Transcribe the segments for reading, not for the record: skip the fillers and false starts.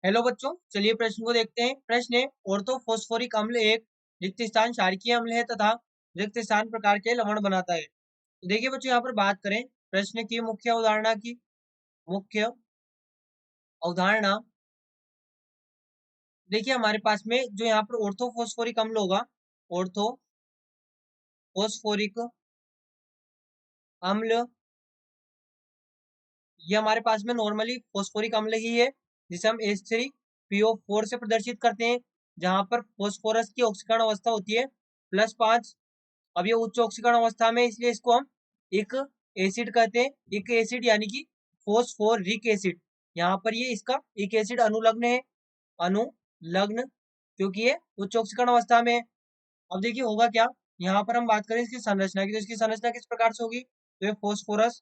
Hello बच्चों, चलिए प्रश्न को देखते हैं। प्रश्न है, ऑर्थोफॉस्फोरिक अम्ल एक रिक्त स्थान क्षारकीय अम्ल है तथा रिक्त स्थान प्रकार के लवण बनाता है। तो देखिए बच्चों, यहाँ पर बात करें प्रश्न की मुख्य अवधारणा। देखिए हमारे पास में जो यहाँ पर ऑर्थोफॉस्फोरिक अम्ल होगा, ऑर्थोफॉस्फोरिक अम्ल, ये हमारे पास में नॉर्मली फॉस्फोरिक अम्ल ही है, जिसे हम H3PO4 से प्रदर्शित करते हैं, जहां पर फॉस्फोरस की ऑक्सीकरण अवस्था होती है +5। अब ये उच्च ऑक्सीकरण अवस्था में, इसलिए इसको हम एक एसिड कहते हैं। एक एसिड यानी कि फॉस्फोरिक एसिड। यहाँ पर ये इसका एक एसिड अनुलग्न है, अनुलग्न, क्योंकि ये उच्च ऑक्सीकरण अवस्था में है। अब देखिए होगा क्या, यहाँ पर हम बात करें इसकी संरचना की, तो इसकी संरचना किस प्रकार से होगी। तो ये phosphorus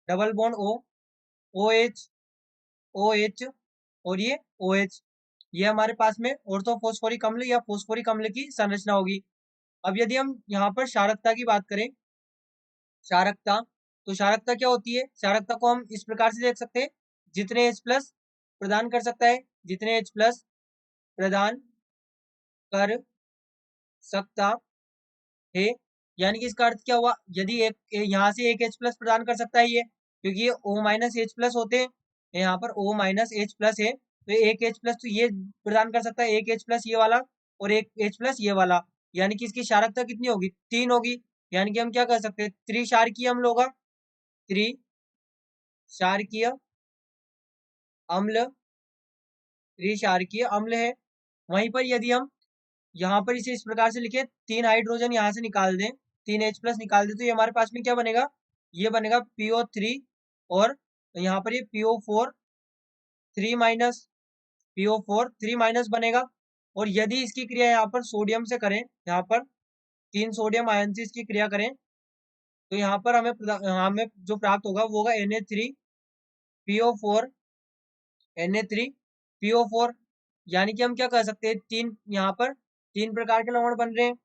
double bond OH OH और ये OH, ये हमारे पास में ऑर्थोफॉस्फोरिक अम्ल या फॉस्फोरिक अम्ल की संरचना होगी। अब यदि हम यहाँ पर क्षारकता की बात करें, क्षारकता, तो क्षारकता क्या होती है। क्षारकता को हम इस प्रकार से देख सकते हैं, जितने H+ प्रदान कर सकता है, जितने H+ प्रदान कर सकता है, यानी कि इसका अर्थ क्या हुआ, यदि एक यहाँ से एक H+ प्रदान कर सकता है ये, क्योंकि ये O-H+ होते हैं, यहाँ पर O-H+ है, तो एक H+ तो ये प्रदान कर सकता है, एक H+ ये वाला और एक H+ ये वाला, यानी कि इसकी क्षारकता कितनी होगी, 3 होगी। यानी कि हम क्या कर सकते हैं, त्रिक्षारकीय अम्ल होगा, त्रिक्षारकीय अम्ल, त्रिक्षारकीय अम्ल है। वहीं पर यदि हम यहाँ पर इसे इस प्रकार से लिखे, 3 हाइड्रोजन यहाँ से निकाल दें, 3 H+ निकाल दें, तो ये हमारे पास में क्या बनेगा, ये बनेगा PO3, और यहाँ पर ये PO4 3 बनेगा। और यदि इसकी क्रिया यहाँ पर सोडियम से करें, यहाँ पर 3 सोडियम आयन से इसकी क्रिया करें, तो यहाँ पर हमें जो प्राप्त होगा वो होगा Na3PO4, यानी कि हम क्या कर सकते हैं, यहाँ पर 3 प्रकार के लवण बन रहे हैं।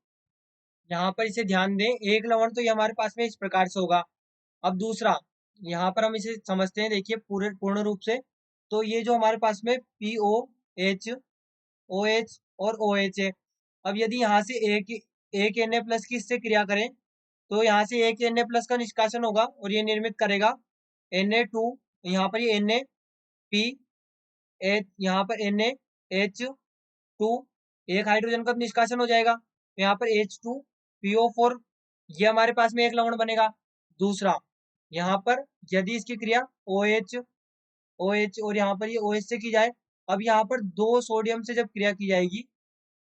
यहाँ पर इसे ध्यान दें, एक लवण तो ये हमारे पास में इस प्रकार से होगा। अब दूसरा, यहाँ पर हम इसे समझते हैं, देखिए पूर्ण रूप से, तो ये जो हमारे पास में POH OH और OH है। अब यदि यहाँ से एक Na+ की इससे क्रिया करें, तो यहाँ से एक Na+ का निष्कासन होगा और ये निर्मित करेगा Na2, यहाँ पर ये यहाँ पर NaH2, एक हाइड्रोजन का निष्कासन हो जाएगा, तो यहाँ पर H2PO4, ये हमारे पास में एक लवण बनेगा। दूसरा, यहाँ पर यदि इसकी क्रिया OH और यहाँ पर ये OH से की जाए, अब यहाँ पर 2 सोडियम से जब क्रिया की जाएगी,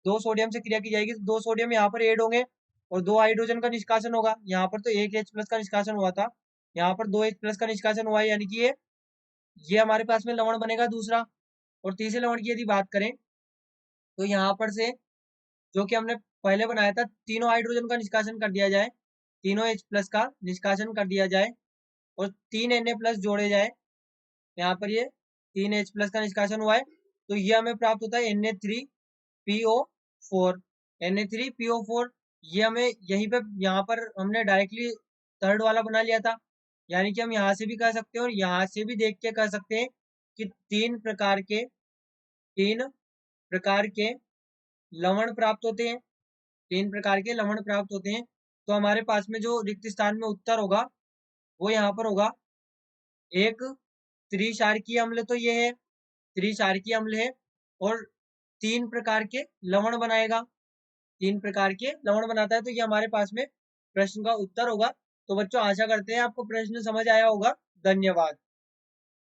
2 सोडियम से क्रिया की जाएगी, तो 2 सोडियम यहाँ पर ऐड होंगे और 2 हाइड्रोजन का निष्कासन होगा। यहाँ पर तो एक H+ का निष्कासन हुआ था, यहाँ पर 2 H+ का निष्कासन हुआ है, यानी कि ये हमारे पास में लवण बनेगा दूसरा। और तीसरे लवण की यदि बात करें, तो यहाँ पर से जो कि हमने पहले बनाया था, तीनों हाइड्रोजन का निष्कासन कर दिया जाए, तीनों H+ का निष्कासन कर दिया जाए और 3 Na+ जोड़े जाए, यहाँ पर ये 3 H+ का निष्कासन हुआ है, तो ये हमें प्राप्त होता है Na3PO4। ये हमें यहीं पे, यहाँ पर हमने डायरेक्टली थर्ड वाला बना लिया था, यानी कि हम यहाँ से भी कर सकते हैं और यहाँ से भी देख के कर सकते हैं कि तीन प्रकार के लवण प्राप्त होते हैं, 3 प्रकार के लवण प्राप्त होते हैं। तो हमारे पास में जो रिक्त स्थान में उत्तर होगा वो यहाँ पर होगा, एक त्रिक्षारकीय अम्ल, तो ये है त्रिक्षारकीय अम्ल है और 3 प्रकार के लवण बनाएगा, 3 प्रकार के लवण बनाता है, तो ये हमारे पास में प्रश्न का उत्तर होगा। तो बच्चों, आशा करते हैं आपको प्रश्न समझ आया होगा। धन्यवाद।